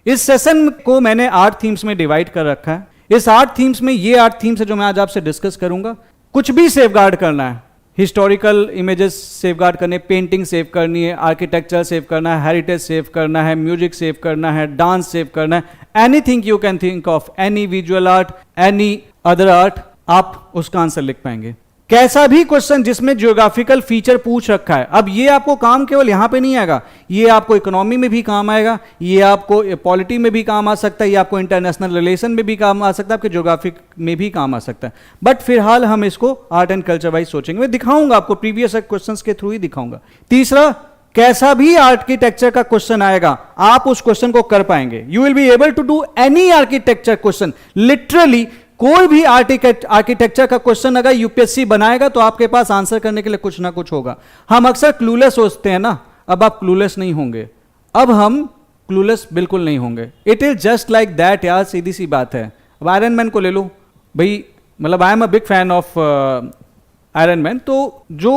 इस सेशन को मैंने 8 थीम्स में डिवाइड कर रखा है। इस 8 थीम्स में ये 8 थीम्स है जो मैं आज आपसे डिस्कस करूंगा। कुछ भी सेफगार्ड करना है, हिस्टोरिकल इमेजेस सेफगार्ड करने, पेंटिंग सेव करनी है, आर्किटेक्चर सेव करना है, हेरिटेज सेव करना है, म्यूजिक सेव करना है, डांस सेव करना है, anything you can think of, any visual art, any other art, आप उसका आंसर लिख पाएंगे। कैसा भी क्वेश्चन जिसमें ज्योग्राफिकल फीचर पूछ रखा है, अब ये आपको काम केवल यहां पे नहीं आएगा, ये आपको इकोनॉमी में भी काम आएगा, ये आपको पॉलिटी में भी काम आ सकता है, ये आपको इंटरनेशनल रिलेशन में भी काम आ सकता है, आपके ज्योग्राफिक में भी काम आ सकता है। बट फिलहाल हम इसको आर्ट एंड कल्चर वाइज सोचेंगे। मैं दिखाऊंगा आपको, प्रीवियस क्वेश्चंस के थ्रू ही दिखाऊंगा। तीसरा, कैसा भी आर्किटेक्चर का क्वेश्चन आएगा आप उस क्वेश्चन को कर पाएंगे। You will be able to do any architecture question. Literally कोई भी आर्किटेक्चर का क्वेश्चन अगर यूपीएससी बनाएगा तो आपके पास आंसर करने के लिए कुछ ना कुछ होगा। हम अक्सर क्लूलेस सोचते हैं ना, अब आप क्लूलेस नहीं होंगे, अब हम क्लूलेस बिल्कुल नहीं होंगे। It is just like that यार, सीधी सी बात है। अब आयरन मैन को ले लो भाई, मतलब I am a big fan of iron man, तो जो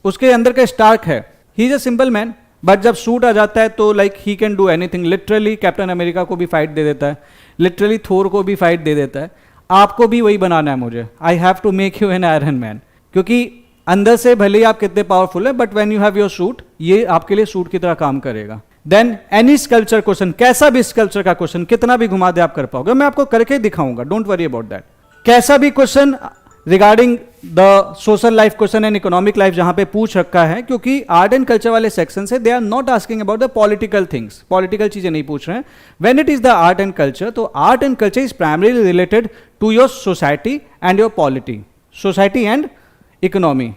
उसके अंदर का स्टार्क है, he is a simple man, but जब सूट आ जाता है तो like he can do anything. Literally captain America को भी फाइट दे देता है, लिटरली थोर को भी फाइट दे देता है। आपको भी वही बनाना है मुझे, I have to make you an Iron Man, क्योंकि अंदर से भले ही आप कितने पावरफुल है, but when you have your suit, ये आपके लिए सूट की तरह काम करेगा। देन एनी स्कल्पचर क्वेश्चन, कैसा भी स्कल्पचर का क्वेश्चन, कितना भी घुमा दे आप कर पाओगे, मैं आपको करके दिखाऊंगा, डोंट वरी अबाउट दैट। कैसा भी question regarding the social life question and economic life जहां पे पूछ रखा है, क्योंकि आर्ट एंड कल्चर वाले सेक्शन से they are not asking about the political things, political चीजें नहीं पूछ रहे हैं। When it is the art and culture, तो art and culture is primarily related to your society and your polity, society and economy.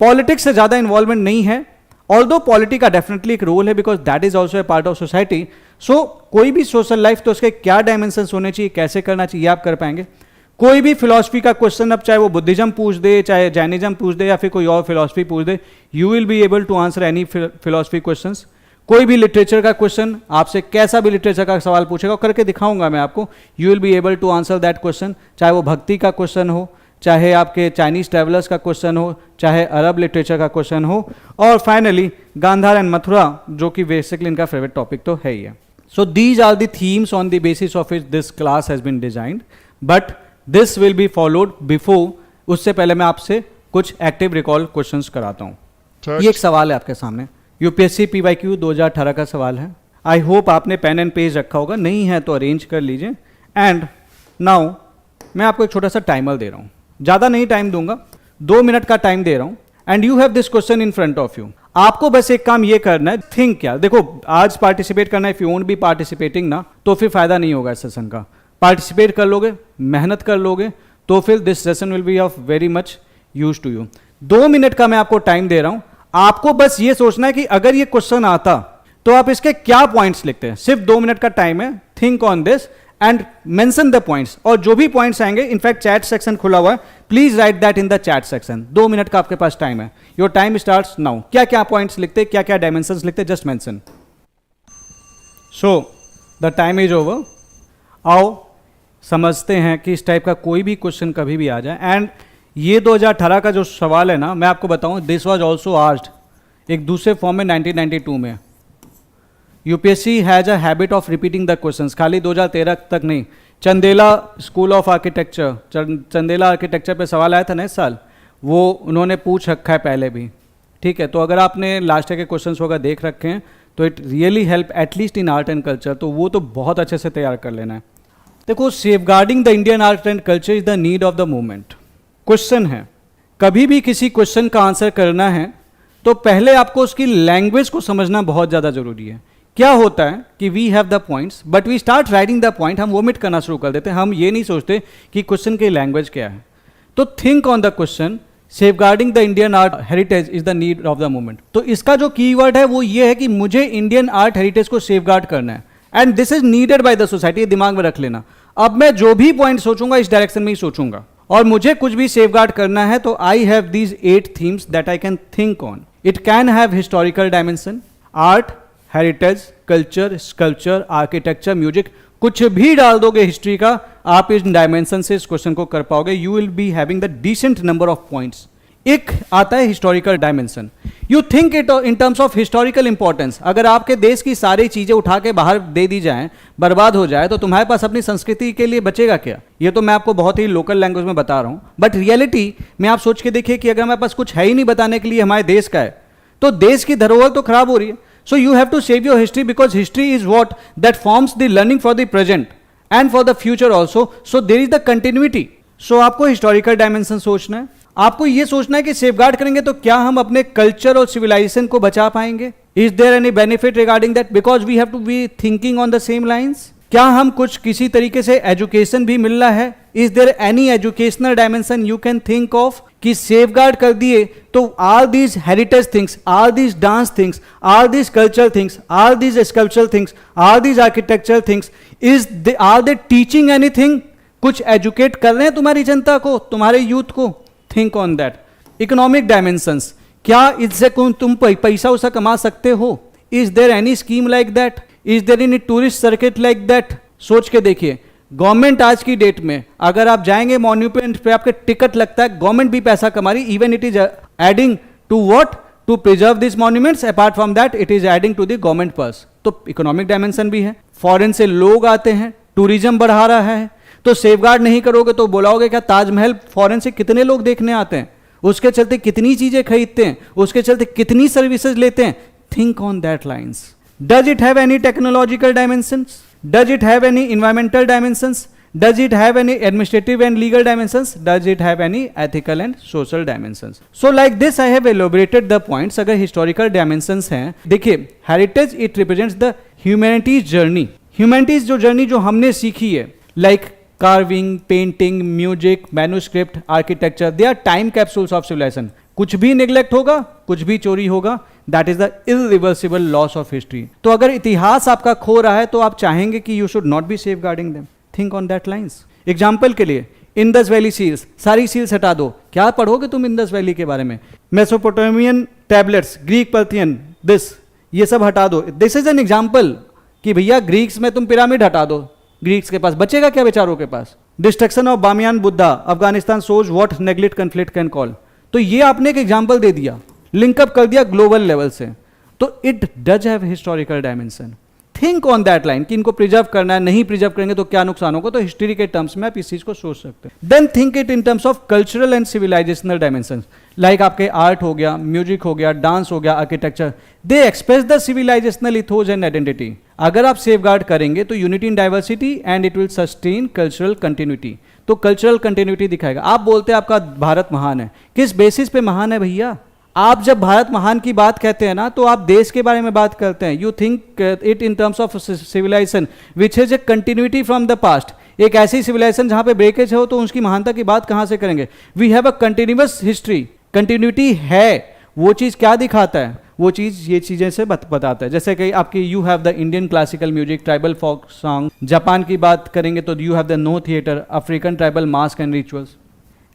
Politics से ज्यादा involvement नहीं है, ऑल्दो पॉलिटी का डेफिनेटली एक रोल है, because that is also a part of society. So कोई भी सोशल लाइफ, तो उसके क्या डायमेंशन होने चाहिए, कैसे करना चाहिए, आप कर पाएंगे। कोई भी फिलॉसफी का क्वेश्चन, अब चाहे वो बुद्धिज्म पूछ दे, चाहे जैनिज्म पूछ दे, या फिर कोई और फिलॉसफी पूछ दे, you will be able to answer any philosophy questions. कोई भी लिटरेचर का क्वेश्चन आपसे, कैसा भी लिटरेचर का सवाल पूछेगा, करके दिखाऊंगा मैं आपको, you will be able to answer that question. चाहे वो भक्ति का क्वेश्चन हो, चाहे आपके चाइनीज ट्रेवलर्स का क्वेश्चन हो, चाहे अरब लिटरेचर का क्वेश्चन हो, और फाइनली गांधार एंड मथुरा, जो कि बेसिकली इनका फेवरेट टॉपिक तो है ही है। So these are the themes on the basis of which this class has been designed, but this will be followed before. उससे पहले मैं आपसे कुछ एक्टिव रिकॉल क्वेश्चंस कराता हूं। ये एक सवाल है आपके सामने, यूपीएससी पीवाईक्यू 2018 का सवाल है। आई होप आपने पेन एंड पेज रखा होगा, नहीं है तो अरेंज कर लीजिए। एंड नाउ मैं आपको एक छोटा सा टाइमर दे रहा हूं, ज्यादा नहीं टाइम दूंगा, 2 मिनट का टाइम दे रहा हूं। And you have this question in front of you. आपको बस एक काम ये करना है, थिंक क्या, देखो आज पार्टिसिपेट करना है, if you won't be participating ना, तो फिर फायदा नहीं होगा इस सेशन का। पार्टिसिपेट कर लोगे, मेहनत कर लोगे, तो फिर this session will be of very much use to you. 2 minute का मैं आपको टाइम दे रहा हूं। आपको बस ये सोचना है कि अगर ये क्वेश्चन आता तो आप इसके क्या पॉइंट्स लिखते हैं। सिर्फ 2 मिनट का टाइम है, think on this and mention the points. और जो भी पॉइंट्स आएंगे, इनफैक्ट चैट सेक्शन खुला हुआ है, please right that in the chat section. 2 minute का आपके पास टाइम है, योर टाइम स्टार्ट्स नाउ। क्या क्या पॉइंट्स लिखते, क्या क्या डायमेंशंस लिखते, just mention. So the time is over. आओ समझते हैं कि इस टाइप का कोई भी क्वेश्चन कभी भी आ जाए। एंड ये 2018 का जो सवाल है ना, मैं आपको बताऊं, दिस वाज आल्सो आस्क्ड एक दूसरे फॉर्म में 1992 में। UPSC has a habit of repeating the questions, खाली 2013 तक नहीं। Chandela school of architecture, Chandela architecture पे सवाल आया था ना इस साल, वो उन्होंने पूछ रखा है पहले भी, ठीक है। तो अगर आपने लास्ट ईयर के क्वेश्चंस वगैरह देख रखे हैं तो it really help at least in art and culture, तो वो तो बहुत अच्छे से तैयार कर लेना है। देखो, safeguarding the Indian art and culture is the need of the moment. Question है, कभी भी किसी क्वेश्चन का आंसर करना है तो पहले आपको उसकी लैंग्वेज को समझना बहुत ज़्यादा जरूरी है। क्या होता है कि we have the points but we start writing the point, हम वोमिट करना शुरू कर देते हैं, हम ये नहीं सोचते कि क्वेश्चन की लैंग्वेज क्या है। तो think on the question, safeguarding the Indian art heritage is the need of the moment. तो इसका जो कीवर्ड है वो ये है कि मुझे इंडियन आर्ट हेरिटेज को सेफगार्ड करना है, and this is needed by the society. दिमाग में रख लेना, अब मैं जो भी पॉइंट सोचूंगा इस डायरेक्शन में ही सोचूंगा, और मुझे कुछ भी सेफगार्ड करना है तो I have these 8 themes that I can think on. It can have historical dimension, art, heritage, culture, sculpture, architecture, music, कुछ भी डाल दोगे हिस्ट्री का, आप इस डायमेंशन से इस क्वेश्चन को कर पाओगे। You will be having the decent number of points. एक आता है historical dimension. You think it in terms of historical importance. अगर आपके देश की सारी चीजें उठा के बाहर दे दी जाएं, बर्बाद हो जाए, तो तुम्हारे पास अपनी संस्कृति के लिए बचेगा क्या? ये तो मैं आपको बहुत ही लोकल लैंग्वेज में बता रहा हूं, बट रियलिटी में आप सोच के देखिए कि अगर हमारे पास कुछ है ही नहीं बताने के लिए हमारे देश का है, तो देश की धरोहर तो खराब हो रही है। So you have to save your history, because history is what that forms the learning for the present and for the future also. So there is the continuity. So आपको हिस्टोरिकल डायमेंशन सोचना है, आपको यह सोचना है कि safeguard करेंगे तो क्या हम अपने कल्चर और सिविलाइजेशन को बचा पाएंगे? Is there any benefit regarding that? Because we have to be thinking on the same lines. क्या हम कुछ किसी तरीके से एजुकेशन भी मिल रहा है? Is there any educational dimension you can think of कि सेफगार्ड कर दिए तो all these heritage things, all these dance things, all these cultural things, all these sculptural things, all these architectural things, are they teaching anything? कुछ educate कर रहे हैं तुम्हारी जनता को, तुम्हारे यूथ को? Think on that. Economic dimensions, क्या इससे तुम पैसा उसा कमा सकते हो? इज देयर एनी scheme like that? Is there any tourist circuit like that? सोच के देखिए। गवर्नमेंट आज की डेट में अगर आप जाएंगे मॉन्यूमेंट पे, आपके टिकट लगता है, गवर्नमेंट भी पैसा कमा रही, even it is adding to what? To preserve this monuments. Apart from that it is adding to the government purse. तो इकोनॉमिक डायमेंशन भी है। फॉरेन से लोग आते हैं, टूरिज्म बढ़ा रहा है, तो सेफगार्ड नहीं करोगे तो बोलाओगे क्या? ताजमहल फॉरेन से कितने लोग देखने आते हैं, उसके चलते कितनी चीजें खरीदते हैं, उसके चलते कितनी सर्विसेज लेते हैं। Think on that lines. Does it have any technological dimensions? Does it have any environmental dimensions? Does it have any administrative and legal dimensions? Does it have any ethical and social dimensions? So like this I have elaborated the points. अगर historical dimensions हैं, देखिए heritage it represents the humanity's journey. Humanity's जो journey जो हमने सीखी है, like carving, painting, music, manuscript, architecture, they are time capsules of civilization. कुछ भी निग्लेक्ट होगा, कुछ भी चोरी होगा, that is the irreversible loss of history. तो अगर इतिहास आपका खो रहा है तो आप चाहेंगे कि you should not be safeguarding them. Think on that lines. Example के लिए इंडस वैली सील्स, सारी सील्स हटा दो, क्या पढ़ोगे तुम इंडस वैली के बारे में? मेसोपोटामियन टैबलेट्स, ग्रीक पर्थियन, दिस, ये सब हटा दो। दिस इज एन एग्जाम्पल कि भैया ग्रीक्स में तुम पिरामिड हटा दो, ग्रीक्स के पास बचेगा क्या बेचारों के पास? Destruction of Bamiyan Buddha, Afghanistan shows what neglect conflict can call. तो ये आपने एक एग्जांपल दे दिया, लिंकअप कर दिया ग्लोबल लेवल से, तो it does have historical dimension. Think on that line कि इनको प्रिजर्व करना है, नहीं प्रिजर्व करेंगे तो क्या नुकसान होगा। तो हिस्ट्री के टर्म्स में आप इस चीज को सोच सकते हैं। Then think it in terms of cultural and civilizational dimension, like आपके आर्ट हो गया, म्यूजिक हो गया, डांस हो गया, architecture, they express the civilizational ethos and identity. अगर आप सेफगार्ड करेंगे तो unity in diversity and it will sustain cultural continuity. तो कल्चरल कंटिन्यूटी दिखाएगा। आप बोलते हैं आपका भारत महान है, किस बेसिस पे महान है भैया? आप जब भारत महान की बात कहते हैं ना, तो आप देश के बारे में बात करते हैं। You think it in terms of civilization which is a continuity from the past. एक ऐसी सिविलाइजेशन जहां पे ब्रेकेज हो तो उसकी महानता की बात कहां से करेंगे? We have a continuous history, continuity है। वो चीज क्या दिखाता है? वो चीज ये चीजें से बताता है। जैसे कि आपकी you have the Indian classical music, tribal folk song. Japan की बात करेंगे तो you have the Noh theatre, African tribal mask and rituals.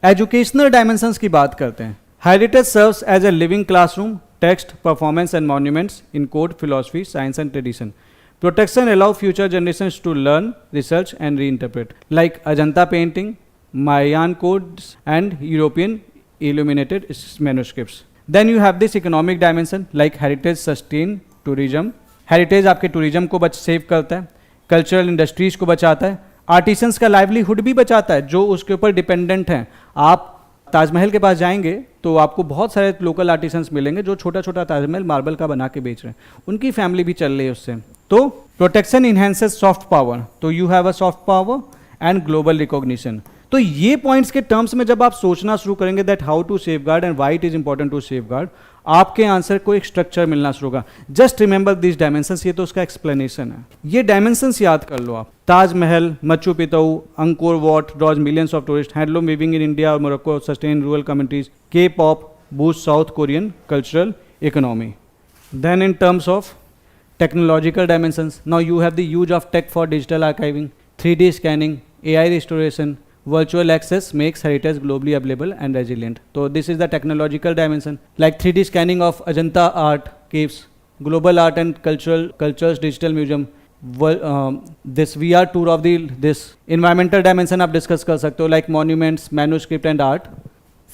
Educational dimensions की बात करते हैं। Heritage serves as a living classroom, text, performance and monuments encode, philosophy, science and tradition. Protection allow future generations to learn, research and reinterpret, like Ajanta painting, Mayan codes and European illuminated manuscripts. Then you have this economic dimension, like heritage sustain tourism. Heritage आपके tourism को save करता है, cultural industries को बचाता है, artisans का livelihood भी बचाता है जो उसके ऊपर डिपेंडेंट हैं। आप ताजमहल के पास जाएंगे तो आपको बहुत सारे लोकल आर्टिसंस मिलेंगे जो छोटा छोटा ताजमहल मार्बल का बना के बेच रहे हैं, उनकी फैमिली भी चल रही है उससे। तो प्रोटेक्शन इनहेंसेस सॉफ्ट पावर, तो you have a soft power and global recognition. तो ये पॉइंट्स के टर्म्स में जब आप सोचना शुरू करेंगे that how to safeguard and why it is important to safeguard, आपके आंसर को एक स्ट्रक्चर मिलना शुरू होगा। जस्ट रिमेंबर दिस डायमेंशंस, ये तो उसका एक्सप्लेनेशन है। ये डायमेंशंस याद कर लो आप। ताजमहल, मच्चू पिताऊ, Angkor Wat draws millions of tourist, handloom weaving in India और Morocco sustain rural communities, K pop boost South Korean cultural economy. Then in terms of technological dimensions, now you have the use of tech for digital archiving, 3D scanning, AI restoration, virtual access makes heritage globally available and resilient. So this is the technological dimension, like 3D scanning of Ajanta art caves, global art and cultures digital museum, this VR tour of this environmental dimension आप discuss कर सकते हो, like monuments, manuscript and art.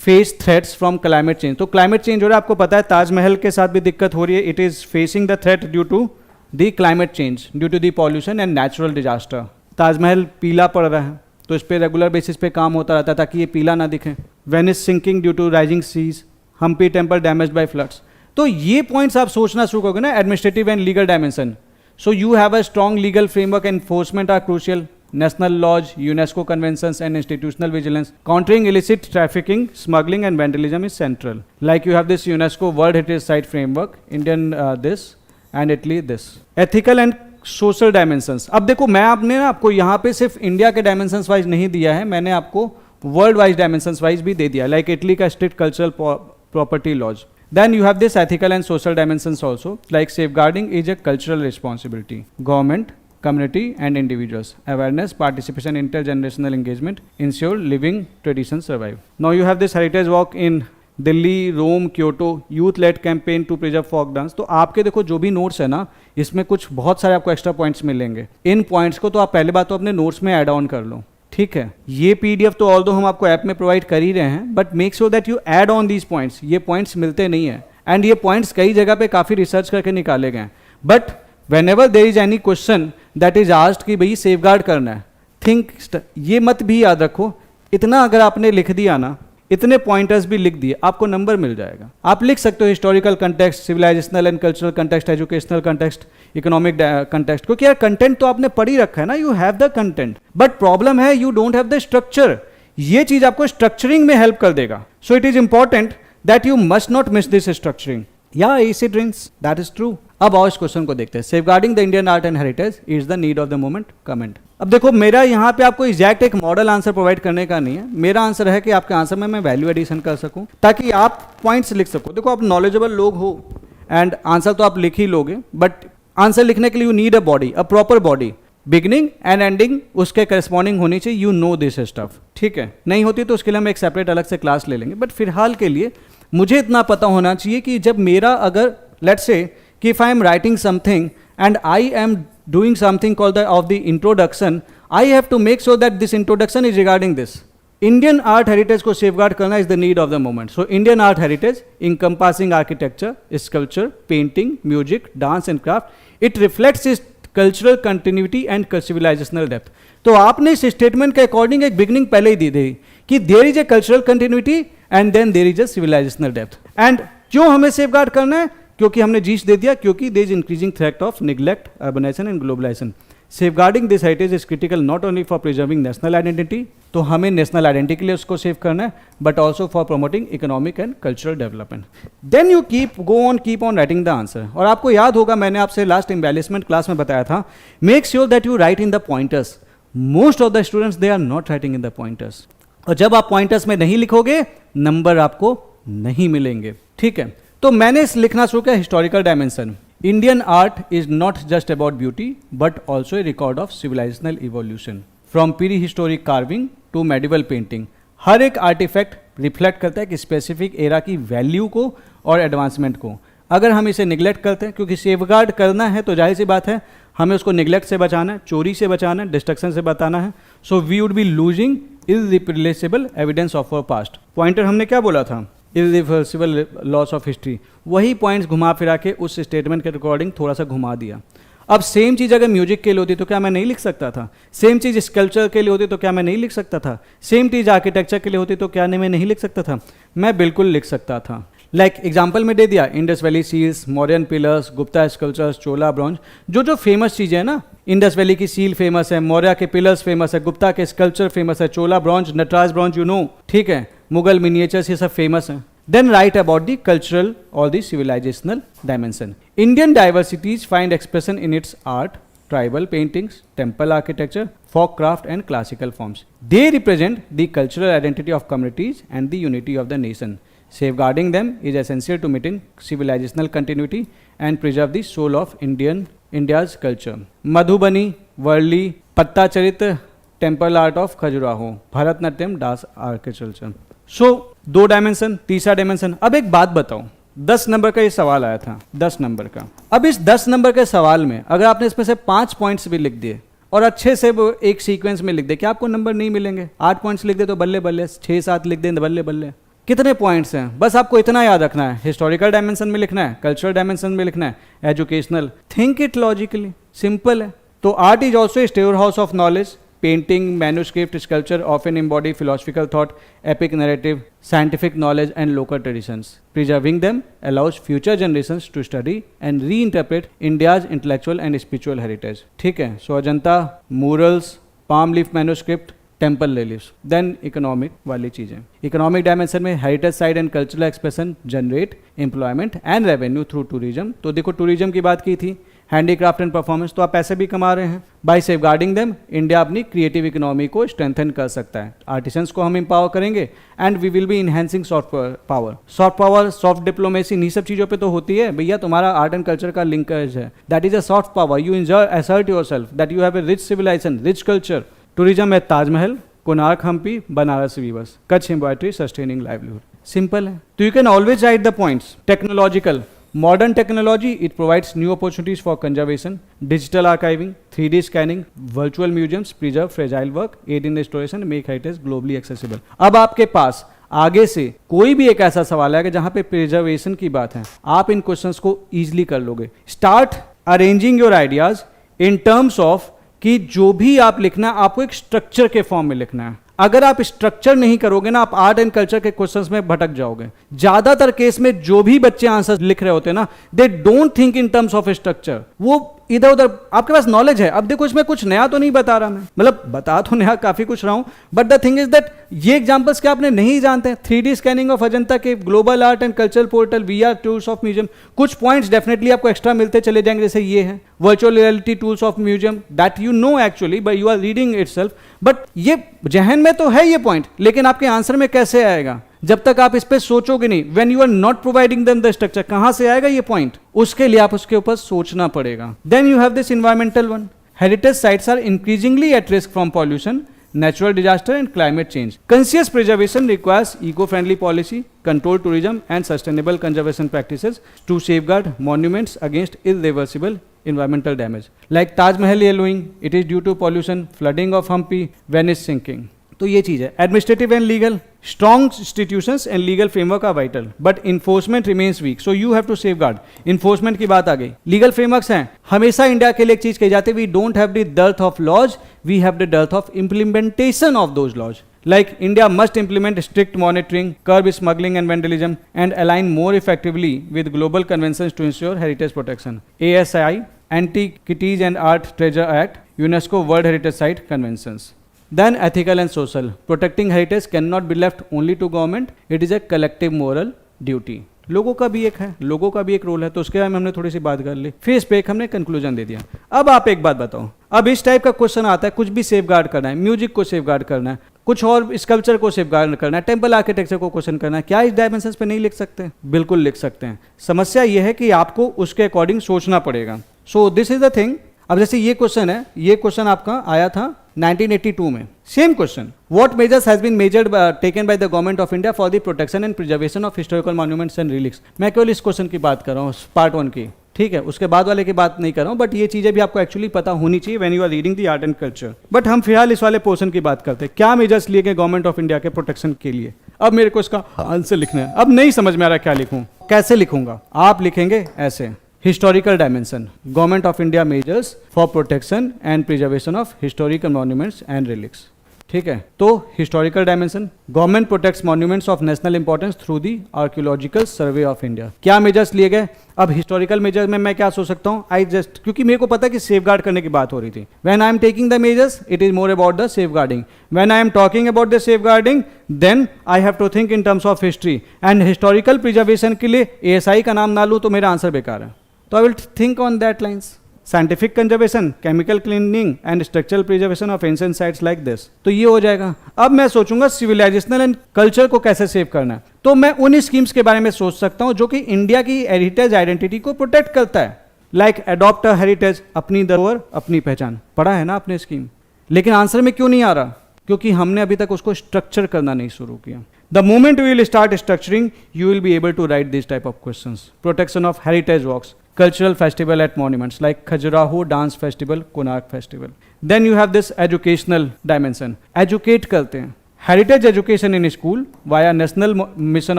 Face threats from climate change. तो climate change हो रहा है, आपको पता है ताजमहल के साथ भी दिक्कत हो रही है, it is facing the threat due to the climate change, due to the pollution and natural disaster. Taj Mahal पीला पड़ रहा है, तो इस पर रेगुलर बेसिस पे काम होता रहता है ताकि ये पीला ना दिखे। Venice sinking due to rising seas, Hampi temple damage by floods. तो ये पॉइंट्स आप सोचना शुरू करोगे ना, administrative and legal dimension. So you have a strong legal framework, enforcement are crucial, national laws, UNESCO conventions and institutional vigilance. Countering illicit trafficking, smuggling and vandalism is central. Like you have this UNESCO World Heritage Site framework, Indian this and Italy this. Ethical and social dimensions. अब देखो मैं आपने ना आपको यहाँ पे सिर्फ India के डायमेंशंस वाइज नहीं दिया है, मैंने आपको वर्ल्ड वाइज डायमेंशंस वाइज भी दे दिया, लाइक इटली का strict cultural property laws. Then you have this ethical and social dimensions also, like safeguarding is a cultural responsibility. Government, community and individuals, awareness, participation, intergenerational engagement ensure living traditions survive. Now you have this heritage walk in Delhi, Rome, Kyoto, youth led campaign to preserve folk dance. तो आपके देखो जो भी notes है ना, इसमें कुछ बहुत सारे आपको एक्स्ट्रा पॉइंट्स मिलेंगे. इन पॉइंट्स को तो आप पहले बात तो अपने नोट्स में ऐड ऑन कर लो, ठीक है. ये पीडीएफ तो ऑल्दो हम आपको ऐप में प्रोवाइड कर ही रहे हैं, but make sure that you add on these points. ये पॉइंट्स मिलते नहीं है, एंड ये पॉइंट्स कई जगह पे काफ़ी रिसर्च करके निकाले गए हैं. But whenever there is any question that is asked कि भाई सेफगार्ड करना है, थिंक, ये मत भी याद रखो, इतना अगर आपने लिख दिया ना, इतने पॉइंटर्स भी लिख दिए, आपको नंबर मिल जाएगा. आप लिख सकते हो historical context, civilisational and cultural context, educational context, economic context, क्योंकि यार कंटेंट तो आपने पढ़ ही रखा है ना, you have the content. But problem है you don't have the structure. ये चीज आपको स्ट्रक्चरिंग में हेल्प कर देगा. So it is important that you must not miss this structuring. या AC drinks, that is true. अब आओ इस क्वेश्चन को देखते हैं. Safeguarding the Indian art and heritage is the need of the moment, comment. अब देखो मेरा यहाँ पे आपको एग्जैक्ट एक मॉडल आंसर प्रोवाइड करने का नहीं है. मेरा आंसर है कि आपके आंसर में मैं वैल्यू एडिशन कर सकूं, ताकि आप पॉइंट्स लिख सको. देखो आप नॉलेजेबल लोग हो एंड आंसर तो आप लिख ही लोगे, बट आंसर लिखने के लिए you need a body, a proper body. Beginning and ending उसके करस्पॉन्डिंग होनी चाहिए. यू नो दिस स्टफ, ठीक है. नहीं होती तो उसके लिए हम एक सेपरेट अलग से क्लास ले लेंगे. बट फिलहाल के लिए मुझे इतना पता होना चाहिए कि जब मेरा अगर लेट्स से कि if I am writing something and I am doing something called of the introduction, I have to make sure that this introduction is regarding this. Indian art heritage को safeguard करना is the need of the moment. So Indian art heritage encompassing architecture, sculpture, painting, music, dance and craft, it reflects its cultural continuity and civilizational depth. तो आपने इस statement के according एक beginning पहले ही दी थी कि there is a cultural continuity and then there is a civilizational depth. And क्यों हमें सेफगार्ड करना है? क्योंकि हमने जीस दे दिया, क्योंकि there is increasing threat of neglect, urbanization and globalization. Safeguarding this heritage is critical not only for preserving national identity, तो हमें नेशनल आइडेंटिटी के लिए उसको सेव करना है, but also for promoting economic and cultural development. Then you keep on writing the answer. और आपको याद होगा मैंने आपसे लास्ट एम्बेलिशमेंट क्लास में बताया था, make sure that you write in the pointers. Most of the students they are not writing in the pointers, और जब आप पॉइंटर्स में नहीं लिखोगे नंबर आपको नहीं मिलेंगे, ठीक है. तो मैंने लिखना शुरू किया historical dimension. Indian art is not just about beauty but also a record of civilizational evolution from prehistoric carving to medieval painting. हर एक आर्टिफैक्ट रिफ्लेक्ट करता है कि स्पेसिफिक एरा की वैल्यू को और एडवांसमेंट को. अगर हम इसे निगलेक्ट करते हैं, क्योंकि सेफगार्ड करना है तो जाहिर सी बात है हमें उसको निगलेक्ट से बचाना है, चोरी से बचाना है, डिस्ट्रक्शन से बताना है. So we would be losing irreplaceable evidence of our past. Pointer हमने क्या बोला था? Irreversible loss of history. वही पॉइंट्स घुमा फिरा के उस स्टेटमेंट के अकॉर्डिंग थोड़ा सा घुमा दिया. अब सेम चीज़ अगर म्यूजिक के लिए होती तो क्या मैं नहीं लिख सकता था? सेम चीज़ स्कल्पचर के लिए होती तो क्या मैं नहीं लिख सकता था? सेम चीज़ आर्किटेक्चर के लिए होती तो क्या मैं नहीं लिख सकता था? मैं बिल्कुल लिख सकता था. लाइक एग्जाम्पल में दे दिया Indus valley seals, Mauryan pillars, Gupta sculptures, Chola bronze, जो फेमस चीज़ें हैं ना. इंडस वैली की सील फेमस है, मौर्य के पिलर्स फेमस है, गुप्ता के स्कल्पचर फेमस है, Chola bronze, Nataraja bronze, you know, ठीक है, मुगल मिनिएचर्स, ये सब फेमस हैं. Then write about the cultural or the civilizational dimension. Indian diversities find expression in its art, tribal paintings, temple architecture, folk craft and classical forms. They represent the cultural identity of communities and the unity of the nation. Safeguarding them is essential to maintain civilizational continuity and preserve the soul of India's culture. Madhubani, Worli, Pattachariत्र, temple art of Khajuraho, Bharatnatyam, Das architecture. So 2 dimension, तीसरा dimension. अब एक बात बताओ, 10 number का ये सवाल आया था, 10 नंबर का. अब इस 10 नंबर के सवाल में अगर आपने इसमें से 5 पॉइंट्स भी लिख दिए और अच्छे से वो एक सीक्वेंस में लिख दे, क्या आपको नंबर नहीं मिलेंगे? 8 पॉइंट्स लिख दे तो बल्ले बल्ले, 6-7 लिख दे तो बल्ले बल्ले. कितने पॉइंट्स हैं, बस आपको इतना याद रखना है, हिस्टोरिकल डायमेंशन में लिखना है, कल्चरल डायमेंशन में लिखना है, educational, think it logically, simple है। तो art is also A store house of knowledge, painting, manuscript, sculpture often embody philosophical thought, epic narrative, scientific knowledge and local traditions. Preserving them allows future generations to study and reinterpret India's intellectual and spiritual heritage. ठीक है, so Ajanta, murals, palm leaf manuscript, temple reliefs. Then economic वाली चीज़ें, economic dimension में heritage site and cultural expression generate employment and revenue through tourism. तो देखो tourism की बात की थी, हैंडीक्राफ्ट एंड परफॉर्मेंस, तो आप पैसे भी कमा रहे हैं। बाय सेफगार्डिंग देम इंडिया अपनी क्रिएटिव इकोनॉमी को स्ट्रेंथन कर सकता है, आर्टिसंस को हम एम्पावर करेंगे and we will be enhancing soft power. Soft power, soft diplomacy, इन्हीं सब चीज़ों पे तो होती है भैया, तुम्हारा आर्ट एंड कल्चर का लिंकेज है, that is a soft power. You enjoy assert yourself that you have a rich civilization, rich culture. Tourism है Taj Mahal, Konark Hampi, Banaras viewers, Kutch embroidery, sustaining livelihood, simple है। तो you can always write the points. Technological, modern technology, it provides new opportunities for conservation, digital archiving, 3D scanning, virtual museums preserve fragile work, aid in restoration, make heritage globally accessible। अब आपके पास आगे से कोई भी एक ऐसा सवाल है कि जहां पे प्रिजर्वेशन की बात है, आप इन क्वेश्चंस को इजीली कर लोगे। Start arranging your ideas in terms of कि जो भी आप लिखना है आपको एक स्ट्रक्चर के फॉर्म में लिखना है। अगर आप स्ट्रक्चर नहीं करोगे ना, आप आर्ट एंड कल्चर के क्वेश्चंस में भटक जाओगे। ज्यादातर केस में जो भी बच्चे आंसर लिख रहे होते हैं ना, they don't think in terms of structure. वो इधर उधर, आपके पास नॉलेज है, अब देखो इसमें कुछ नया तो नहीं बता रहा मैं, मतलब बता तो नया काफी कुछ रहा हूं, but the thing is that ये एग्जांपल्स क्या आपने नहीं जानते हैं। 3D स्कैनिंग ऑफ अजंता के, global art and cultural portal, VR tools of museum, कुछ पॉइंट्स डेफिनेटली आपको एक्स्ट्रा मिलते चले जाएंगे, जैसे ये है virtual reality tools of museum, that you know actually but you are reading itself. But ये जहन में तो है ये पॉइंट, लेकिन आपके आंसर में कैसे आएगा जब तक आप इस पे सोचोगे नहीं। When you are not providing them the structure, कहां से आएगा ये पॉइंट, उसके लिए आप उसके ऊपर सोचना पड़ेगा। Then you have this environmental one, heritage sites are increasingly at risk from pollution, natural disaster and climate change. Conscious preservation requires eco-friendly policy, controlled tourism and sustainable conservation practices to safeguard monuments against irreversible environmental damage. Like Taj Mahal yellowing, it is due to pollution, flooding of Hampi, Venice sinking. तो ये चीज है। Administrative and legal, strong institutions and legal framework are vital but enforcement remains weak, so you have to safeguard. Enforcement की बात आ गई, legal frameworks हैं। हमेशा India के लिए एक चीज कही जाती है, we don't have the dearth of laws, we have the dearth of implementation of those laws. Like India must implement strict monitoring, curb smuggling and vandalism, and align more effectively with global conventions to ensure heritage protection. ASI, Antiquities and Art Treasure Act, UNESCO World Heritage Site Conventions. Then ethical and social. Protecting heritage cannot be left only to government. It is a collective moral duty. लोगों का भी एक है, लोगों का भी एक role है, तो उसके बारे में हमने थोड़ी सी बात कर ली, फिर इस पे एक हमने कंक्लूजन दे दिया। अब आप एक बात बताओ, अब इस टाइप का क्वेश्चन आता है, कुछ भी सेफगार्ड करना है, म्यूजिक को सेफगार्ड करना है, कुछ और स्कल्पचर को सेफगार्ड करना है, टेम्पल आर्किटेक्चर को क्वेश्चन करना है, क्या इस डायमेंशंस पे नहीं लिख सकते? बिल्कुल लिख सकते हैं। समस्या ये है कि आपको उसके अकॉर्डिंग सोचना पड़ेगा। So this is the thing. अब जैसे ये क्वेश्चन है, ये क्वेश्चन आपका आया था 1982 में, same question, what measures has been measured taken by the government of India for the protection and preservation of historical monuments and relics. मैं केवल इस क्वेश्चन की बात कर रहा हूँ, पार्ट 1 की, ठीक है, उसके बाद वाले की बात नहीं कर रहा हूँ, बट ये चीजें भी आपको एक्चुअली पता होनी चाहिए when you are reading the art and culture. But हम फिलहाल इस वाले पोर्शन की बात करते हैं, क्या मेजर्स लिए गए गवर्नमेंट ऑफ इंडिया के प्रोटेक्शन के लिए। अब मेरे को इसका आंसर लिखना है, अब नहीं समझ में आ रहा क्या लिखूं, कैसे लिखूंगा। आप लिखेंगे ऐसे, historical dimension, government of India measures for protection and preservation of historical monuments and relics, ठीक है। तो historical dimension, government protects monuments of national importance through the archaeological survey of India. क्या मेजर्स लिए गए? अब हिस्टोरिकल मेजर में मैं क्या सोच सकता हूँ, आई जस्ट, क्योंकि मेरे को पता है कि सेफगार्ड करने की बात हो रही थी। When I am taking the measures, it is more about the safeguarding. When I am talking about the safeguarding, then I have to think in terms of history and historical preservation के लिए ASI का नाम ना लूँ तो मेरा answer बेकार है। तो I will think on that lines. Scientific conservation, chemical cleaning and structural preservation of ancient sites like this, तो ये हो जाएगा। अब मैं सोचूंगा सिविलाइजेशनल एंड कल्चर को कैसे सेव करना है, तो मैं उन स्कीम्स के बारे में सोच सकता हूं जो कि इंडिया की हेरिटेज आइडेंटिटी को प्रोटेक्ट करता है। लाइक एडॉप्ट अ हेरिटेज, अपनी धरोहर अपनी पहचान, पढ़ा है ना आपने स्कीम, लेकिन आंसर में क्यों नहीं आ रहा? क्योंकि हमने अभी तक उसको स्ट्रक्चर करना नहीं शुरू किया। The moment we will start structuring, you will be able to write these type of questions. Protection of heritage walks, cultural festival at monuments like Khajuraho Dance Festival, Konark Festival. Then you have this educational dimension. Educate करते हैं, Heritage education in school via National Mission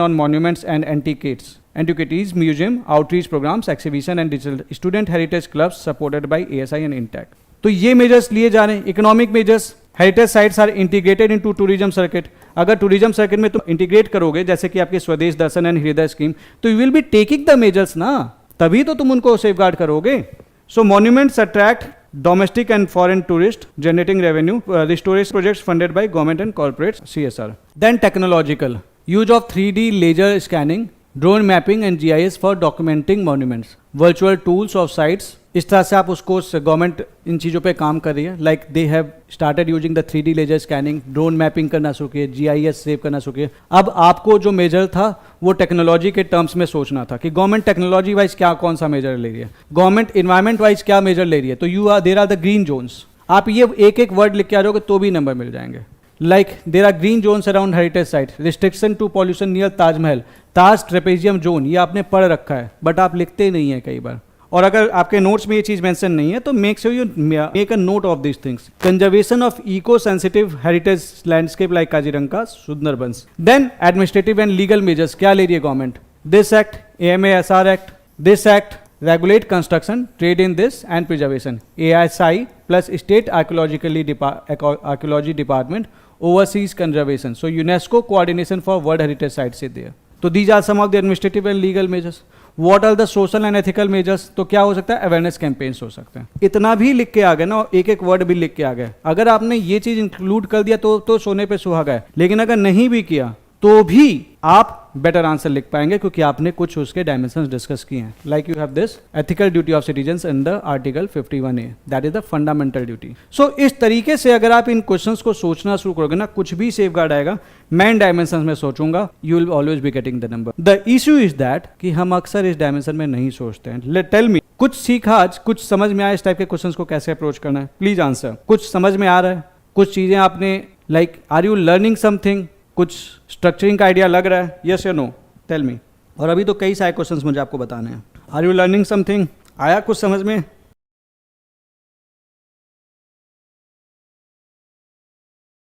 on Monuments and Antiquities Museum, outreach programs, exhibition and digital student heritage clubs supported by ASI and INTAC. तो ये measures लिए जा रहे हैं. Economic measures, heritage sites are integrated into tourism circuit. अगर tourism circuit में तुम integrate करोगे जैसे कि आपकी स्वदेश दर्शन एंड हृदय स्कीम, तो you will be taking the measures ना, तभी तो तुम उनको सेफगार्ड करोगे. So monuments attract domestic and foreign tourists, generating revenue, restoration projects funded by government and corporate CSR. Then technological, use of 3D laser scanning, drone mapping and GIS for documenting monuments, virtual tools of sites. इस तरह से आप उसको government in चीज़ों पे काम कर रही है. Like they have started using the 3D laser scanning, drone mapping करना शुरू किए, GIS सेव करना शुरू किए. अब आपको जो मेजर था वो टेक्नोलॉजी के टर्म्स में सोचना था कि गवर्नमेंट टेक्नोलॉजी वाइज क्या कौन सा मेजर ले रही है, गवर्नमेंट इन्वायरमेंट वाइज क्या मेजर ले रही है. तो you are there are the green zones. आप ये एक एक वर्ड लिख के आ जाओगे तो भी नंबर मिल जाएंगे. Like there are green zones around heritage site, restriction to pollution near Taj Mahal, Taj trapezium zone, ये आपने पढ़ रखा है बट आप लिखते नहीं है कई बार. और अगर आपके नोट्स में ये चीज मेंशन नहीं है तो make sure you make a note of this things. Conservation of eco sensitive heritage landscape like Kaziranga, Sundarbans. Then administrative and legal measures क्या ले रही है government. This act, AMASR act, this act regulate construction, trade in this and preservation. ASI plus state archaeology department oversees conservation. So UNESCO coordination for World Heritage Sites is there. So these are some of the administrative and legal measures. What are the social and ethical measures? तो क्या हो सकता है, awareness campaigns हो सकते हैं. इतना भी लिख के आ गए ना, एक एक वर्ड भी लिख के आ गए. अगर आपने ये चीज इंक्लूड कर दिया तो सोने पे सुहागा है. लेकिन अगर नहीं भी किया तो भी आप बेटर आंसर लिख पाएंगे क्योंकि आपने कुछ उसके डायमेंशंस डिस्कस किए हैं. Like you have this ethical duty of citizens in the article 51A, that is the fundamental duty. So इस तरीके से अगर आप इन क्वेश्चंस को सोचना शुरू करोगे ना, कुछ भी सेफगार्ड आएगा मैं डायमेंशंस में सोचूंगा, you will always be getting the number. The issue is that कि हम अक्सर इस डायमेंशन में नहीं सोचते हैं. लेट टेल मी, कुछ सीखा आज, कुछ समझ में आया इस टाइप के क्वेश्चंस को कैसे अप्रोच करना है. Please answer. कुछ समझ में आ रहा है, कुछ चीजें आपने like are you learning something, कुछ स्ट्रक्चरिंग का आइडिया लग रहा है, यस या नो, टेल मी. और अभी तो कई सारे क्वेश्चंस मुझे आपको बताने हैं. आर यू लर्निंग समथिंग, आया कुछ समझ में.